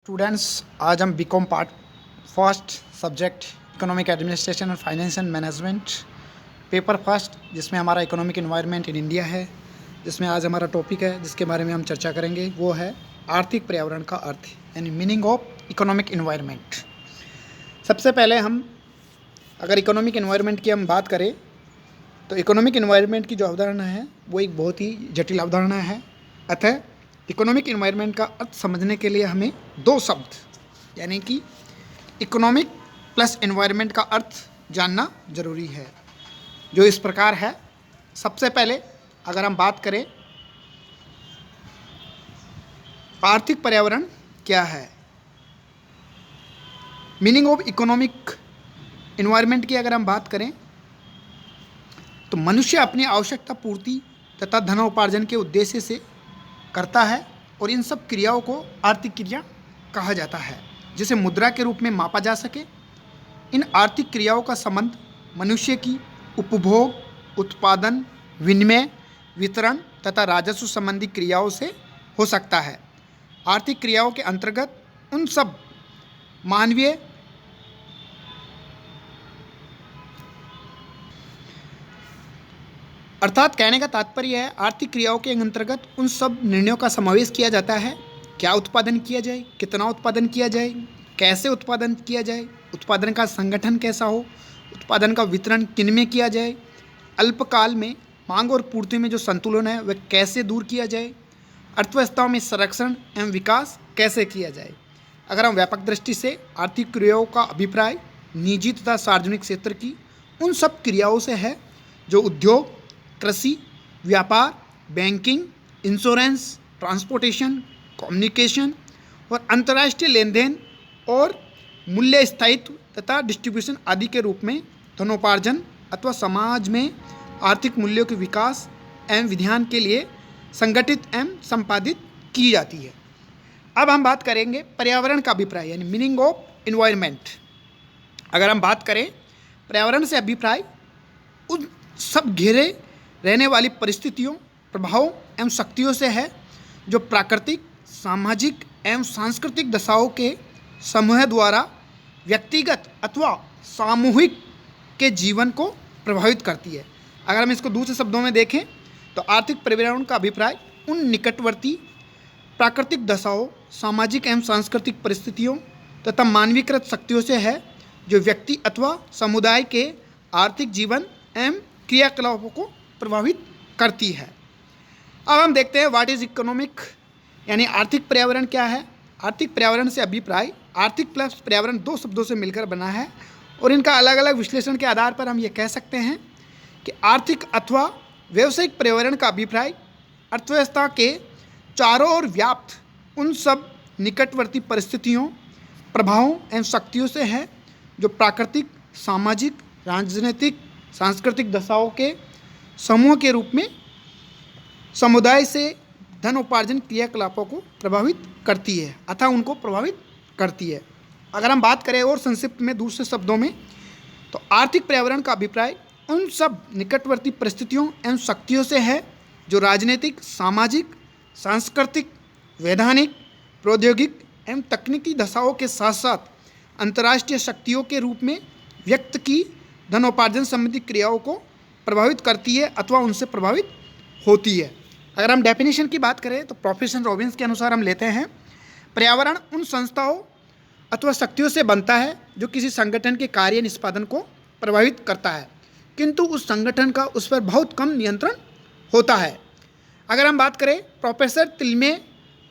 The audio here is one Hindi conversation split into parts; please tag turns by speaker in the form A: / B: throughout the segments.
A: स्टूडेंट्स, आज हम BCom part first subject economic administration और finance and management paper first, जिसमें हमारा इकोनॉमिक एनवायरनमेंट इन इंडिया है, जिसमें आज हमारा टॉपिक है जिसके बारे में हम चर्चा करेंगे, वो है आर्थिक पर्यावरण का अर्थ यानी मीनिंग ऑफ इकोनॉमिक एनवायरनमेंट। सबसे पहले हम अगर इकोनॉमिक एनवायरनमेंट की हम बात करें तो इकोनॉमिक एनवायरनमेंट की जो अवधारणा है वो एक बहुत ही जटिल अवधारणा है। अतः इकोनॉमिक एनवायरनमेंट का अर्थ समझने के लिए हमें दो शब्द यानी कि इकोनॉमिक प्लस एनवायरनमेंट का अर्थ जानना जरूरी है, जो इस प्रकार है। सबसे पहले अगर हम बात करें आर्थिक पर्यावरण क्या है, मीनिंग ऑफ इकोनॉमिक एनवायरनमेंट की अगर हम बात करें तो मनुष्य अपनी आवश्यकता पूर्ति तथा धनोपार्जन के उद्देश्य से करता है और इन सब क्रियाओं को आर्थिक क्रिया कहा जाता है, जिसे मुद्रा के रूप में मापा जा सके। इन आर्थिक क्रियाओं का संबंध मनुष्य की उपभोग, उत्पादन, विनिमय, वितरण तथा राजस्व संबंधी क्रियाओं से हो सकता है। आर्थिक क्रियाओं के अंतर्गत उन सब मानवीय अर्थात कहने का तात्पर्य है आर्थिक क्रियाओं के अंतर्गत उन सब निर्णयों का समावेश किया जाता है। क्या उत्पादन किया जाए, कितना उत्पादन किया जाए, कैसे उत्पादन किया जाए, उत्पादन का संगठन कैसा हो, उत्पादन का वितरण किन में किया जाए, अल्पकाल में मांग और पूर्ति में जो संतुलन है वह कैसे दूर किया जाए, अर्थव्यवस्थाओं में संरक्षण एवं विकास कैसे किया जाए। अगर हम व्यापक दृष्टि से आर्थिक क्रियाओं का अभिप्राय निजी तथा सार्वजनिक क्षेत्र की उन सब क्रियाओं से है जो उद्योग, कृषि, व्यापार, बैंकिंग, इंश्योरेंस, ट्रांसपोर्टेशन, कम्युनिकेशन और अंतर्राष्ट्रीय लेन देन और मूल्य स्थायित्व तथा डिस्ट्रीब्यूशन आदि के रूप में धनोपार्जन अथवा समाज में आर्थिक मूल्यों के विकास एवं विधान के लिए संगठित एवं संपादित की जाती है। अब हम बात करेंगे पर्यावरण का अभिप्राय यानी मीनिंग ऑफ एनवायरनमेंट। अगर हम बात करें पर्यावरण से अभिप्राय उन सब घेरे रहने वाली परिस्थितियों, प्रभावों एवं शक्तियों से है जो प्राकृतिक, सामाजिक एवं सांस्कृतिक दशाओं के समूह द्वारा व्यक्तिगत अथवा सामूहिक के जीवन को प्रभावित करती है। अगर हम इसको दूसरे शब्दों में देखें तो आर्थिक पर्यावरण का अभिप्राय उन निकटवर्ती प्राकृतिक दशाओं, सामाजिक एवं सांस्कृतिक परिस्थितियों तथा मानवीकृत शक्तियों से है जो व्यक्ति अथवा समुदाय के आर्थिक जीवन एवं क्रियाकलापों को प्रभावित करती है। अब हम देखते हैं व्हाट इज इकोनॉमिक यानी आर्थिक पर्यावरण क्या है। आर्थिक पर्यावरण से अभिप्राय आर्थिक प्लस पर्यावरण दो शब्दों से मिलकर बना है और इनका अलग अलग विश्लेषण के आधार पर हम ये कह सकते हैं कि आर्थिक अथवा व्यावसायिक पर्यावरण का अभिप्राय अर्थव्यवस्था के चारों ओर व्याप्त उन सब निकटवर्ती परिस्थितियों, प्रभावों एवं शक्तियों से है जो प्राकृतिक, सामाजिक, राजनीतिक, सांस्कृतिक दशाओं के समूह के रूप में समुदाय से धन उपार्जन क्रियाकलापों को प्रभावित करती है अथवा उनको प्रभावित करती है। अगर हम बात करें और संक्षिप्त में दूसरे शब्दों में तो आर्थिक पर्यावरण का अभिप्राय उन सब निकटवर्ती परिस्थितियों एवं शक्तियों से है जो राजनीतिक, सामाजिक, सांस्कृतिक, वैधानिक, प्रौद्योगिक एवं तकनीकी दशाओं के साथ साथ अंतर्राष्ट्रीय शक्तियों के रूप में व्यक्त की धनोपार्जन संबंधी क्रियाओं को प्रभावित करती है अथवा उनसे प्रभावित होती है। अगर हम डेफिनेशन की बात करें तो प्रोफेसर रॉबिन्स के अनुसार हम लेते हैं पर्यावरण उन संस्थाओं अथवा शक्तियों से बनता है जो किसी संगठन के कार्य निष्पादन को प्रभावित करता है, किंतु उस संगठन का उस पर बहुत कम नियंत्रण होता है। अगर हम बात करें प्रोफेसर तिल्मे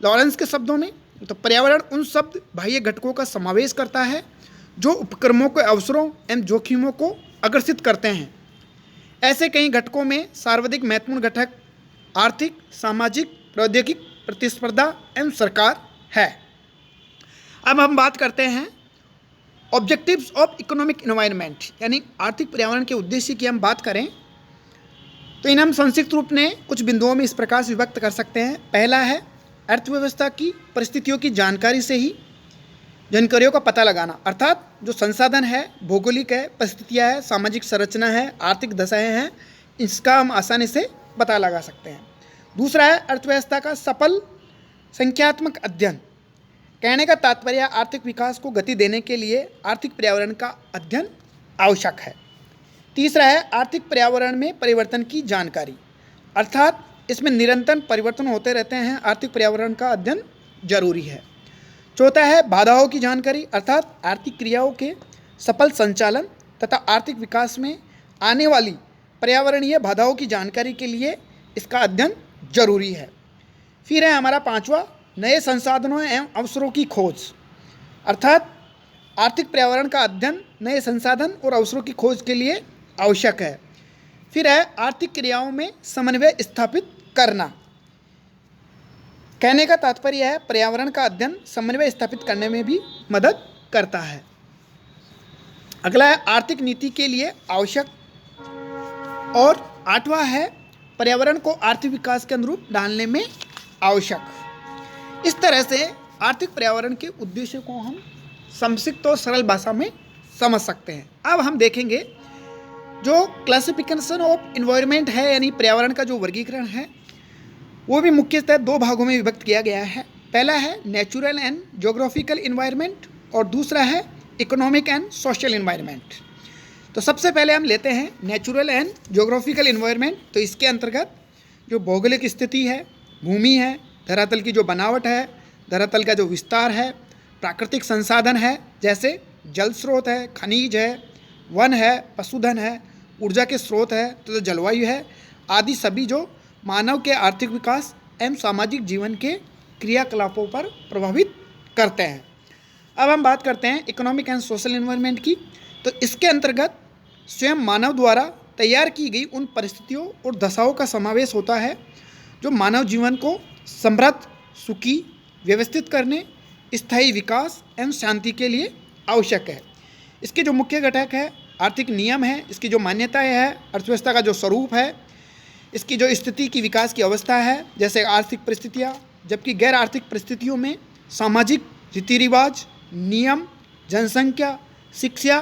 A: लॉरेंस के शब्दों में तो पर्यावरण उन शब्द बाह्य घटकों का समावेश करता है जो उपक्रमों के अवसरों एवं जोखिमों को आकर्षित करते हैं। ऐसे कई घटकों में सर्वाधिक महत्वपूर्ण घटक आर्थिक, सामाजिक, प्रौद्योगिक, प्रतिस्पर्धा एवं सरकार है। अब हम बात करते हैं ऑब्जेक्टिव्स ऑफ इकोनॉमिक एनवायरनमेंट यानी आर्थिक पर्यावरण के उद्देश्य की हम बात करें तो इन्हें हम संक्षिप्त रूप में कुछ बिंदुओं में इस प्रकार से विभक्त कर सकते हैं। पहला है अर्थव्यवस्था की परिस्थितियों की जानकारी से ही जानकारियों का पता लगाना, अर्थात जो संसाधन है, भौगोलिक है, परिस्थितियाँ है, सामाजिक संरचना है, आर्थिक दशाएं हैं, इसका हम आसानी से पता लगा सकते हैं। दूसरा है अर्थव्यवस्था का सफल संख्यात्मक अध्ययन कहने का तात्पर्य आर्थिक विकास को गति देने के लिए आर्थिक पर्यावरण का अध्ययन आवश्यक है। तीसरा है आर्थिक पर्यावरण में परिवर्तन की जानकारी, अर्थात इसमें निरंतर परिवर्तन होते रहते हैं, आर्थिक पर्यावरण का अध्ययन जरूरी है। चौथा है बाधाओं की जानकारी, अर्थात आर्थिक क्रियाओं के सफल संचालन तथा आर्थिक विकास में आने वाली पर्यावरणीय बाधाओं की जानकारी के लिए इसका अध्ययन जरूरी है। फिर है हमारा पांचवा नए संसाधनों एवं अवसरों की खोज, अर्थात आर्थिक पर्यावरण का अध्ययन नए संसाधन और अवसरों की खोज के लिए आवश्यक है। फिर है आर्थिक क्रियाओं में समन्वय स्थापित करना। कहने का तात्पर्य है पर्यावरण का अध्ययन समन्वय स्थापित करने में भी मदद करता है। अगला है आर्थिक नीति के लिए आवश्यक, और आठवां है पर्यावरण को आर्थिक विकास के अनुरूप डालने में आवश्यक। इस तरह से आर्थिक पर्यावरण के उद्देश्य को हम संक्षिप्त और सरल भाषा में समझ सकते हैं। अब हम देखेंगे जो क्लासिफिकेशन ऑफ इन्वायरमेंट है, यानी पर्यावरण का जो वर्गीकरण है, वो भी मुख्यतः दो भागों में विभक्त किया गया है। पहला है नेचुरल एंड ज्योग्राफिकल इन्वायरमेंट और दूसरा है इकोनॉमिक एंड सोशल इन्वायरमेंट। तो सबसे पहले हम लेते हैं नेचुरल एंड ज्योग्राफिकल इन्वायरमेंट। तो इसके अंतर्गत जो भौगोलिक स्थिति है, भूमि है, धरातल की जो बनावट है, धरातल का जो विस्तार है, प्राकृतिक संसाधन है जैसे जल स्रोत है, खनिज है, वन है, पशुधन है, ऊर्जा के स्रोत है, तो जलवायु है, आदि सभी जो मानव के आर्थिक विकास एवं सामाजिक जीवन के क्रियाकलापों पर प्रभावित करते हैं। अब हम बात करते हैं इकोनॉमिक एंड सोशल इन्वायरमेंट की। तो इसके अंतर्गत स्वयं मानव द्वारा तैयार की गई उन परिस्थितियों और दशाओं का समावेश होता है जो मानव जीवन को समृद्ध, सुखी, व्यवस्थित करने, स्थायी विकास एवं शांति के लिए आवश्यक है। इसके जो मुख्य घटक है आर्थिक नियम है, इसकी जो मान्यताएं है, अर्थव्यवस्था का जो स्वरूप है, इसकी जो स्थिति की विकास की अवस्था है जैसे आर्थिक परिस्थितियाँ, जबकि गैर आर्थिक परिस्थितियों में सामाजिक रीति रिवाज, नियम, जनसंख्या, शिक्षा,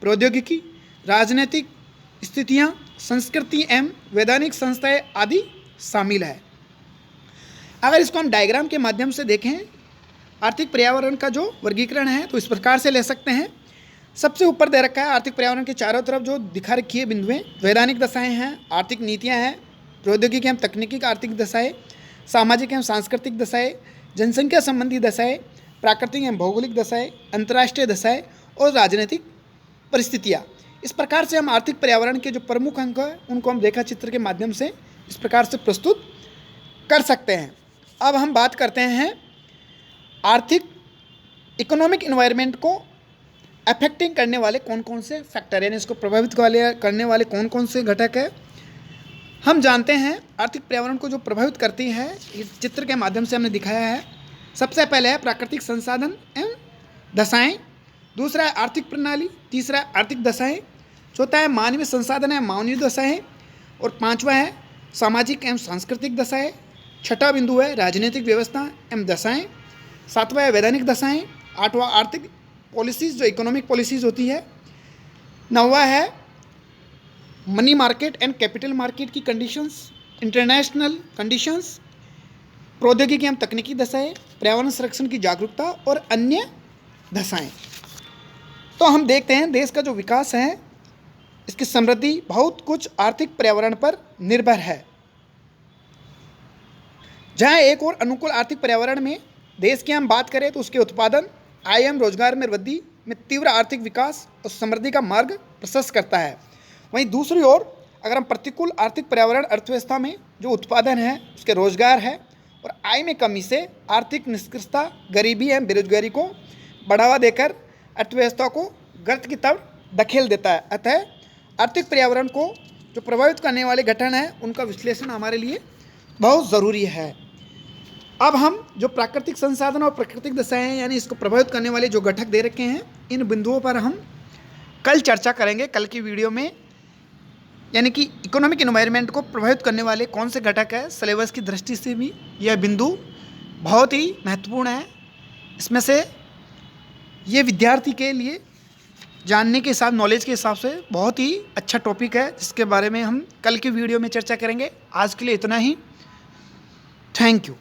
A: प्रौद्योगिकी, राजनीतिक स्थितियाँ, संस्कृति एवं वैधानिक संस्थाएं आदि शामिल है। अगर इसको हम डायग्राम के माध्यम से देखें आर्थिक पर्यावरण का जो वर्गीकरण है तो इस प्रकार से ले सकते हैं। सबसे ऊपर दे रखा है आर्थिक पर्यावरण के चारों तरफ जो दिखा रखी है बिंदुएं, वैधानिक दशाएं हैं, आर्थिक नीतियां हैं, प्रौद्योगिकी एवं तकनीकी आर्थिक दशाएं, सामाजिक एवं सांस्कृतिक दशाएं, जनसंख्या संबंधी दशाएं, प्राकृतिक एवं भौगोलिक दशाएं, अंतर्राष्ट्रीय दशाएं और राजनीतिक परिस्थितियाँ। इस प्रकार से हम आर्थिक पर्यावरण के जो प्रमुख अंक हैं उनको हम रेखा चित्र के माध्यम से इस प्रकार से प्रस्तुत कर सकते हैं। अब हम बात करते हैं आर्थिक इकोनॉमिक इन्वायरमेंट को अफेक्टिंग करने वाले कौन कौन से फैक्टर, यानी इसको प्रभावित करने वाले कौन कौन से घटक है। हम जानते हैं आर्थिक पर्यावरण को जो प्रभावित करती है इस चित्र के माध्यम से हमने दिखाया है। सबसे पहले है प्राकृतिक संसाधन एवं दशाएं, दूसरा है आर्थिक प्रणाली, तीसरा है आर्थिक दशाएं, चौथा है मानवीय संसाधन है मानवीय दशाएं, और पांचवा है सामाजिक एवं सांस्कृतिक दशाएं, छठा बिंदु है राजनीतिक व्यवस्था एवं दशाएं, सातवां है वैधानिक दशाएं, आठवां आर्थिक पॉलिसीज़ जो इकोनॉमिक पॉलिसीज़ होती है, नौवां है money market and capital market की कंडीशंस, इंटरनेशनल कंडीशंस, प्रौद्योगिकी एवं तकनीकी दशाएं, पर्यावरण संरक्षण की जागरूकता और अन्य दशाएं। तो हम देखते हैं देश का जो विकास है इसकी समृद्धि बहुत कुछ आर्थिक पर्यावरण पर निर्भर है। जहाँ एक और अनुकूल आर्थिक पर्यावरण में देश की हम बात करें तो उसके उत्पादन, आय एवं रोजगार में वृद्धि में तीव्र आर्थिक विकास और समृद्धि का मार्ग प्रशस्त करता है। वहीं दूसरी ओर अगर हम प्रतिकूल आर्थिक पर्यावरण अर्थव्यवस्था में जो उत्पादन है, उसके रोजगार है और आय में कमी से आर्थिक निष्क्रियता, गरीबी एवं बेरोजगारी को बढ़ावा देकर अर्थव्यवस्था को गर्त की तरफ धकेल देता है। अतः आर्थिक पर्यावरण को जो प्रभावित करने वाले घटक हैं उनका विश्लेषण हमारे लिए बहुत ज़रूरी है। अब हम जो प्राकृतिक संसाधन और प्राकृतिक दशाएं हैं यानी इसको प्रभावित करने वाले जो घटक दे रखे हैं इन बिंदुओं पर हम कल चर्चा करेंगे, कल की वीडियो में, यानी कि इकोनॉमिक एनवायरनमेंट को प्रभावित करने वाले कौन से घटक है। सिलेबस की दृष्टि से भी यह बिंदु बहुत ही महत्वपूर्ण है। इसमें से ये विद्यार्थी के लिए जानने के हिसाब, नॉलेज के हिसाब से बहुत ही अच्छा टॉपिक है जिसके बारे में हम कल की वीडियो में चर्चा करेंगे। आज के लिए इतना ही। Thank you.